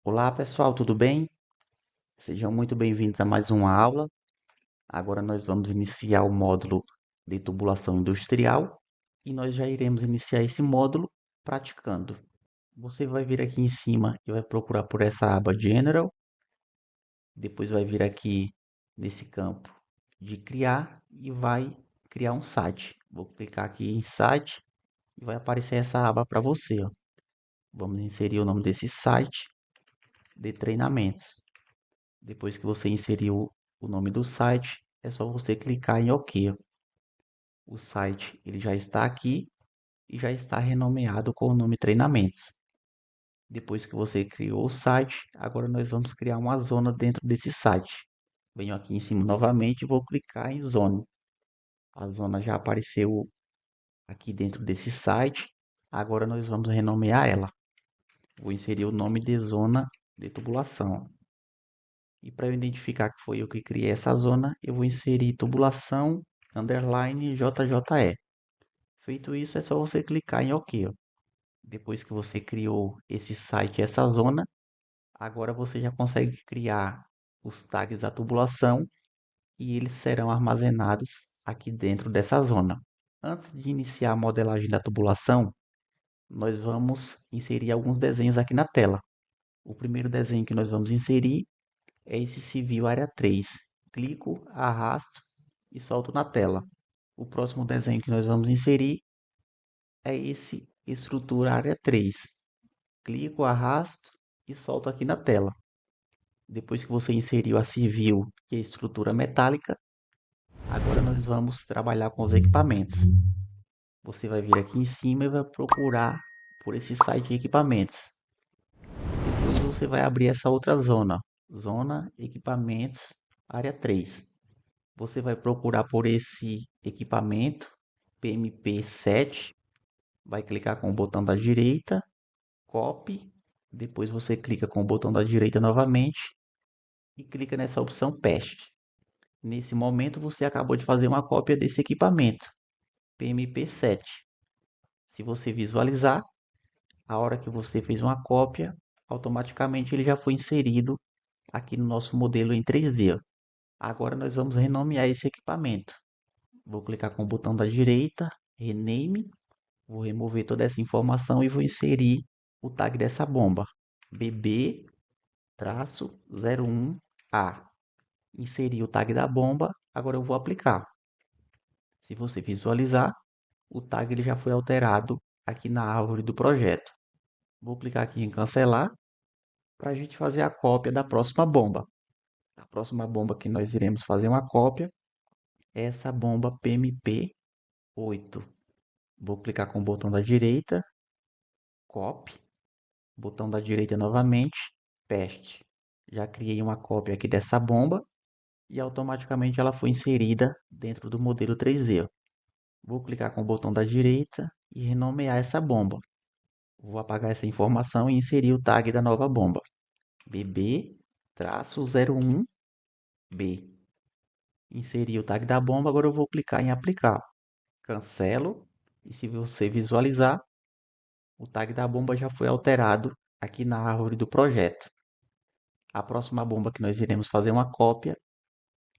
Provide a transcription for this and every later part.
Olá pessoal, tudo bem? Sejam muito bem-vindos a mais uma aula. Agora nós vamos iniciar o módulo de tubulação industrial e nós já iremos iniciar esse módulo praticando. Você vai vir aqui em cima e vai procurar por essa aba General, depois vai vir aqui nesse campo de criar e vai criar um site. Vou clicar aqui em site e vai aparecer essa aba para você, ó. Vamos inserir o nome desse site de treinamentos. Depois que você inseriu o nome do site, é só você clicar em OK. O site ele já está aqui e já está renomeado com o nome treinamentos. Depois que você criou o site, agora nós vamos criar uma zona dentro desse site. Venho aqui em cima novamente e vou clicar em Zone. A zona já apareceu aqui dentro desse site. Agora nós vamos renomear ela. Vou inserir o nome de zona de tubulação. E para eu identificar que foi eu que criei essa zona, eu vou inserir tubulação underline JJE. Feito isso, é só você clicar em OK. Ó. Depois que você criou esse site, essa zona, agora você já consegue criar os tags da tubulação e eles serão armazenados aqui dentro dessa zona. Antes de iniciar a modelagem da tubulação, nós vamos inserir alguns desenhos aqui na tela. O primeiro desenho que nós vamos inserir é esse civil área 3. Clico, arrasto e solto na tela. O próximo desenho que nós vamos inserir é esse estrutura área 3. Clico, arrasto e solto aqui na tela. Depois que você inseriu a civil e a estrutura metálica, agora nós vamos trabalhar com os equipamentos. Você vai vir aqui em cima e vai procurar por esse site de equipamentos. Depois você vai abrir essa outra zona, zona equipamentos área 3. Você vai procurar por esse equipamento PMP7, vai clicar com o botão da direita, copy, depois você clica com o botão da direita novamente e clica nessa opção paste. Nesse momento você acabou de fazer uma cópia desse equipamento PMP7. Se você visualizar, a hora que você fez uma cópia, automaticamente ele já foi inserido aqui no nosso modelo em 3D. Agora nós vamos renomear esse equipamento. Vou clicar com o botão da direita, rename, vou remover toda essa informação e vou inserir o tag dessa bomba, BB-01A. Inseri o tag da bomba, agora eu vou aplicar. Se você visualizar, o tag ele já foi alterado aqui na árvore do projeto. Vou clicar aqui em cancelar para a gente fazer a cópia da próxima bomba. A próxima bomba que nós iremos fazer uma cópia é essa bomba PMP8. Vou clicar com o botão da direita, copy, botão da direita novamente, paste. Já criei uma cópia aqui dessa bomba e automaticamente ela foi inserida dentro do modelo 3D. Vou clicar com o botão da direita e renomear essa bomba. Vou apagar essa informação e inserir o tag da nova bomba, BB-01B. Inseri o tag da bomba, agora eu vou clicar em aplicar. Cancelo e se você visualizar, o tag da bomba já foi alterado aqui na árvore do projeto. A próxima bomba que nós iremos fazer uma cópia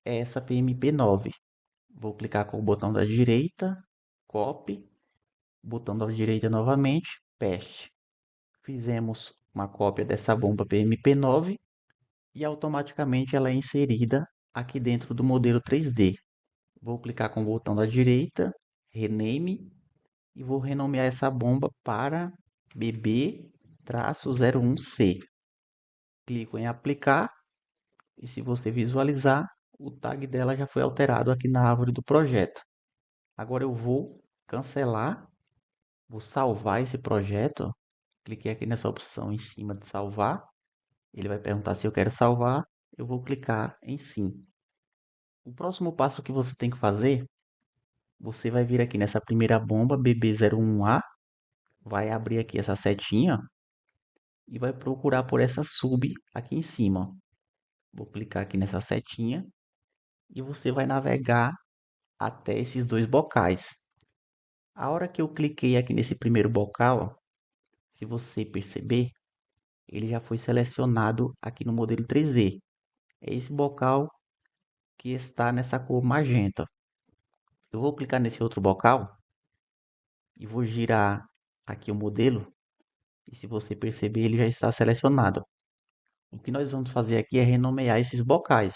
é essa PMP9. Vou clicar com o botão da direita, copy, botão da direita novamente, paste. Fizemos uma cópia dessa bomba PMP9 e automaticamente ela é inserida aqui dentro do modelo 3D. Vou clicar com o botão da direita, rename, e vou renomear essa bomba para BB-01C. Clico em aplicar e se você visualizar, o tag dela já foi alterado aqui na árvore do projeto. Agora eu vou cancelar, vou salvar esse projeto. Cliquei aqui nessa opção em cima de salvar. Ele vai perguntar se eu quero salvar. Eu vou clicar em sim. O próximo passo que você tem que fazer, você vai vir aqui nessa primeira bomba BB01A, vai abrir aqui essa setinha e vai procurar por essa sub aqui em cima. Vou clicar aqui nessa setinha e você vai navegar até esses dois bocais. A hora que eu cliquei aqui nesse primeiro bocal, ó, se você perceber, ele já foi selecionado aqui no modelo 3D. É esse bocal que está nessa cor magenta. Eu vou clicar nesse outro bocal e vou girar aqui o modelo. E se você perceber, ele já está selecionado. O que nós vamos fazer aqui é renomear esses bocais.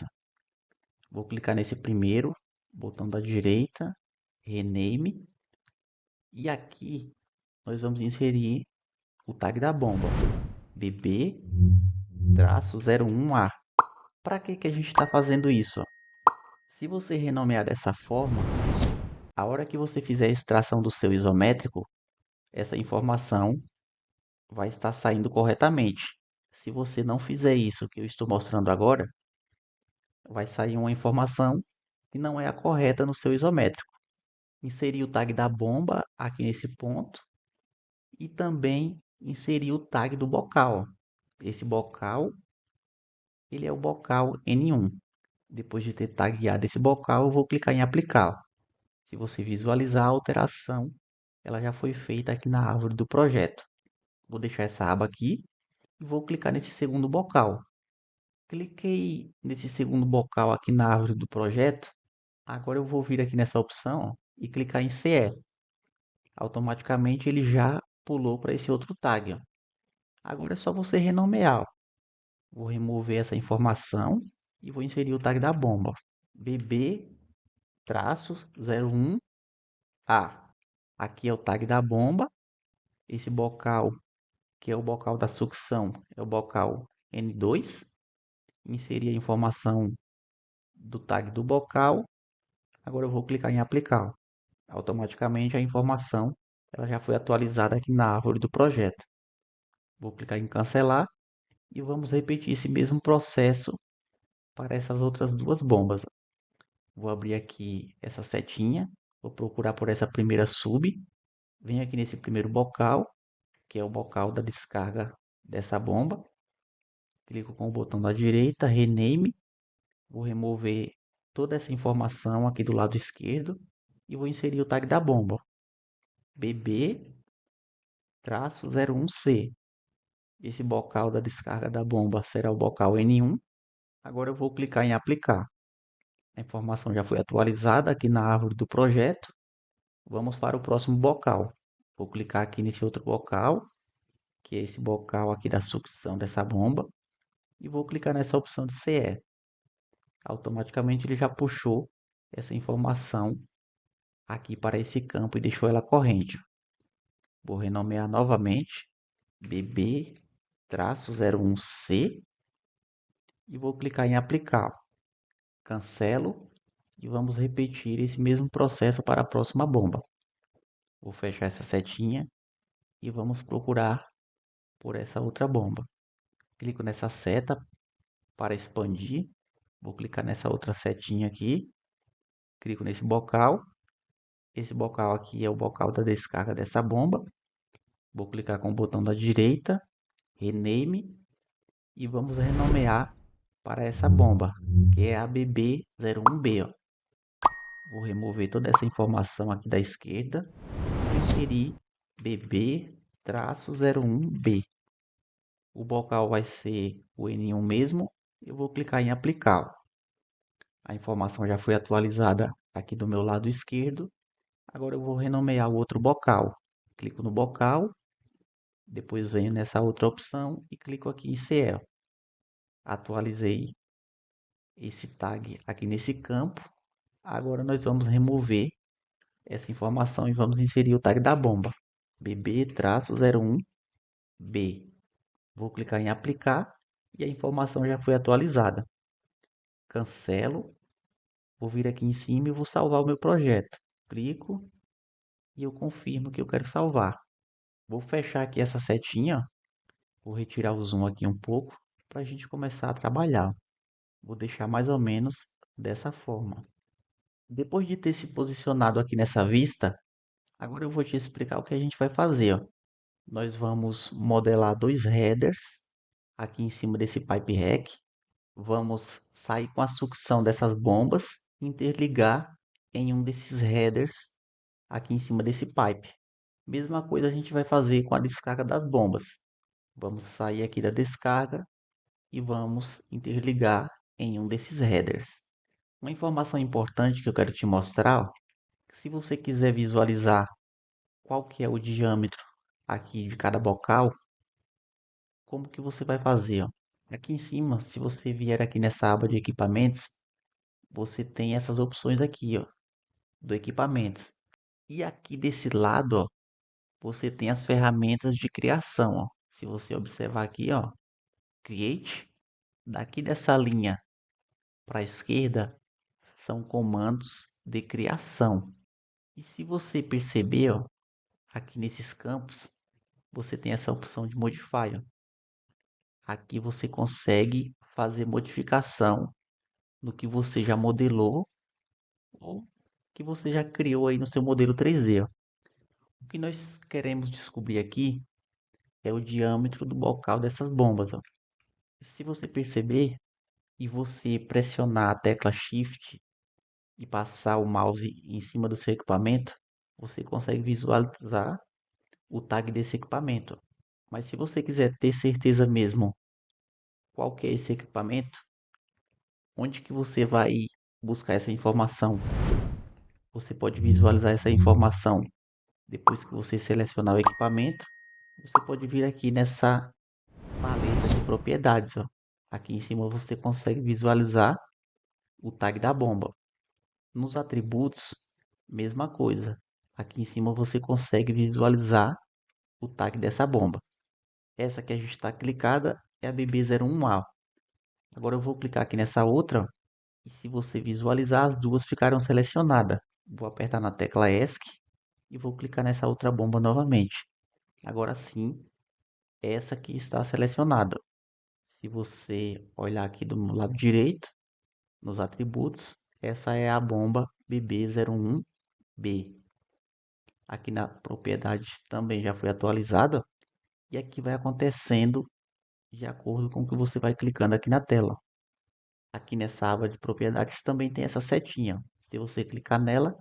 Vou clicar nesse primeiro, botão da direita, Rename. E aqui nós vamos inserir o tag da bomba, BB-01A. Para que a gente está fazendo isso? Se você renomear dessa forma, a hora que você fizer a extração do seu isométrico, essa informação vai estar saindo corretamente. Se você não fizer isso que eu estou mostrando agora, vai sair uma informação que não é a correta no seu isométrico. Inserir o tag da bomba aqui nesse ponto e também inserir o tag do bocal. Esse bocal, ele é o bocal N1. Depois de ter tagueado esse bocal, eu vou clicar em aplicar. Se você visualizar a alteração, ela já foi feita aqui na árvore do projeto. Vou deixar essa aba aqui e vou clicar nesse segundo bocal. Cliquei nesse segundo bocal aqui na árvore do projeto. Agora eu vou vir aqui nessa opção e clicar em CE. Automaticamente ele já pulou para esse outro tag. Ó. Agora é só você renomear. Ó. Vou remover essa informação e vou inserir o tag da bomba. BB-01A. Aqui é o tag da bomba. Esse bocal, que é o bocal da sucção, é o bocal N2. Inserir a informação do tag do bocal. Agora eu vou clicar em aplicar. Automaticamente a informação ela já foi atualizada aqui na árvore do projeto. Vou clicar em cancelar e vamos repetir esse mesmo processo para essas outras duas bombas. Vou abrir aqui essa setinha, vou procurar por essa primeira sub, venho aqui nesse primeiro bocal, que é o bocal da descarga dessa bomba, clico com o botão da direita, Rename, vou remover toda essa informação aqui do lado esquerdo e vou inserir o tag da bomba, BB-01C. Esse bocal da descarga da bomba será o bocal N1. Agora eu vou clicar em aplicar. A informação já foi atualizada aqui na árvore do projeto. Vamos para o próximo bocal. Vou clicar aqui nesse outro bocal, que é esse bocal aqui da sucção dessa bomba, e vou clicar nessa opção de CE. Automaticamente ele já puxou essa informação aqui para esse campo e deixou ela corrente. Vou renomear novamente BB-01C e vou clicar em aplicar. Cancelo e vamos repetir esse mesmo processo para a próxima bomba. Vou fechar essa setinha e vamos procurar por essa outra bomba. Clico nessa seta para expandir. Vou clicar nessa outra setinha aqui. Clico nesse bocal. Esse bocal aqui é o bocal da descarga dessa bomba. Vou clicar com o botão da direita, Rename, e vamos renomear para essa bomba, que é a BB01B. Ó. Vou remover toda essa informação aqui da esquerda e inserir BB-01B. O bocal vai ser o N1 mesmo. Eu vou clicar em aplicar. A informação já foi atualizada aqui do meu lado esquerdo. Agora eu vou renomear o outro bocal. Clico no bocal, depois venho nessa outra opção e clico aqui em CL. Atualizei esse tag aqui nesse campo. Agora nós vamos remover essa informação e vamos inserir o tag da bomba. BB-01B. Vou clicar em aplicar e a informação já foi atualizada. Cancelo. Vou vir aqui em cima e vou salvar o meu projeto. Clico e eu confirmo que eu quero salvar. Vou fechar aqui essa setinha. Vou retirar o zoom aqui um pouco para a gente começar a trabalhar. Vou deixar mais ou menos dessa forma. Depois de ter se posicionado aqui nessa vista, agora eu vou te explicar o que a gente vai fazer. Ó. Nós vamos modelar dois headers aqui em cima desse pipe rack. Vamos sair com a sucção dessas bombas e interligar em um desses headers aqui em cima desse pipe. Mesma coisa a gente vai fazer com a descarga das bombas. Vamos sair aqui da descarga e vamos interligar em um desses headers. Uma informação importante que eu quero te mostrar, ó, que se você quiser visualizar qual que é o diâmetro aqui de cada bocal, como que você vai fazer, ó? Aqui em cima, se você vier aqui nessa aba de equipamentos, você tem essas opções aqui, ó, do equipamentos. E aqui desse lado, ó, você tem as ferramentas de criação, ó. Se você observar aqui, ó, Create, daqui dessa linha para a esquerda são comandos de criação. E se você perceber, ó, aqui nesses campos, você tem essa opção de Modify, ó. Aqui você consegue fazer modificação no que você já modelou ou que você já criou aí no seu modelo 3D, ó. O que nós queremos descobrir aqui é o diâmetro do bocal dessas bombas, ó. Se você perceber e você pressionar a tecla Shift e passar o mouse em cima do seu equipamento, você consegue visualizar o tag desse equipamento. Mas se você quiser ter certeza mesmo qual que é esse equipamento, onde que você vai buscar essa informação? Você pode visualizar essa informação depois que você selecionar o equipamento. Você pode vir aqui nessa paleta de propriedades, ó. Aqui em cima você consegue visualizar o tag da bomba. Nos atributos, mesma coisa. Aqui em cima você consegue visualizar o tag dessa bomba. Essa que a gente está clicada é a BB01A. Agora eu vou clicar aqui nessa outra e se você visualizar, as duas ficaram selecionadas. Vou apertar na tecla ESC e vou clicar nessa outra bomba novamente. Agora sim, essa aqui está selecionada. Se você olhar aqui do lado direito, nos atributos, essa é a bomba BB01B. Aqui na propriedades também já foi atualizada e aqui vai acontecendo de acordo com o que você vai clicando aqui na tela. Aqui nessa aba de propriedades também tem essa setinha. Se você clicar nela,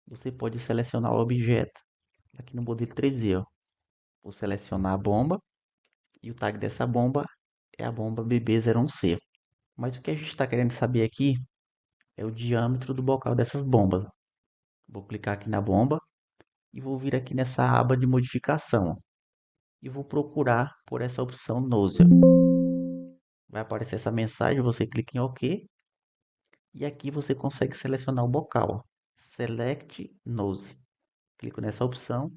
você pode selecionar o objeto. Aqui no modelo 3D, ó. Vou selecionar a bomba e o tag dessa bomba é a bomba BB01C. Mas o que a gente está querendo saber aqui é o diâmetro do bocal dessas bombas. Vou clicar aqui na bomba e vou vir aqui nessa aba de modificação e vou procurar por essa opção Nozzle. Vai aparecer essa mensagem, você clica em OK e aqui você consegue selecionar o bocal. Select Nozzle. Clico nessa opção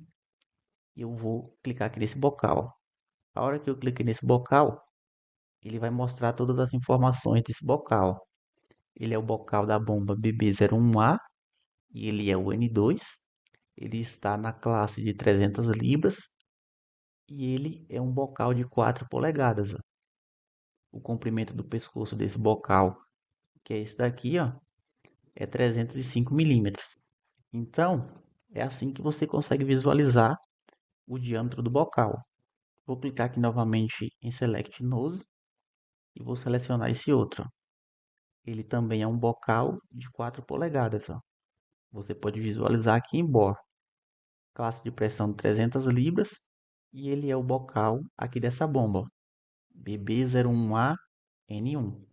e eu vou clicar aqui nesse bocal. A hora que eu cliquei nesse bocal, ele vai mostrar todas as informações desse bocal. Ele é o bocal da bomba BB01A e ele é o N2. Ele está na classe de 300 libras e ele é um bocal de 4 polegadas. Ó. O comprimento do pescoço desse bocal, que é esse daqui, ó, é 305 milímetros. Então, é assim que você consegue visualizar o diâmetro do bocal. Vou clicar aqui novamente em Select Nose e vou selecionar esse outro. Ele também é um bocal de 4 polegadas. Ó. Você pode visualizar aqui em Bore. Classe de pressão de 300 libras e ele é o bocal aqui dessa bomba, BB01AN1.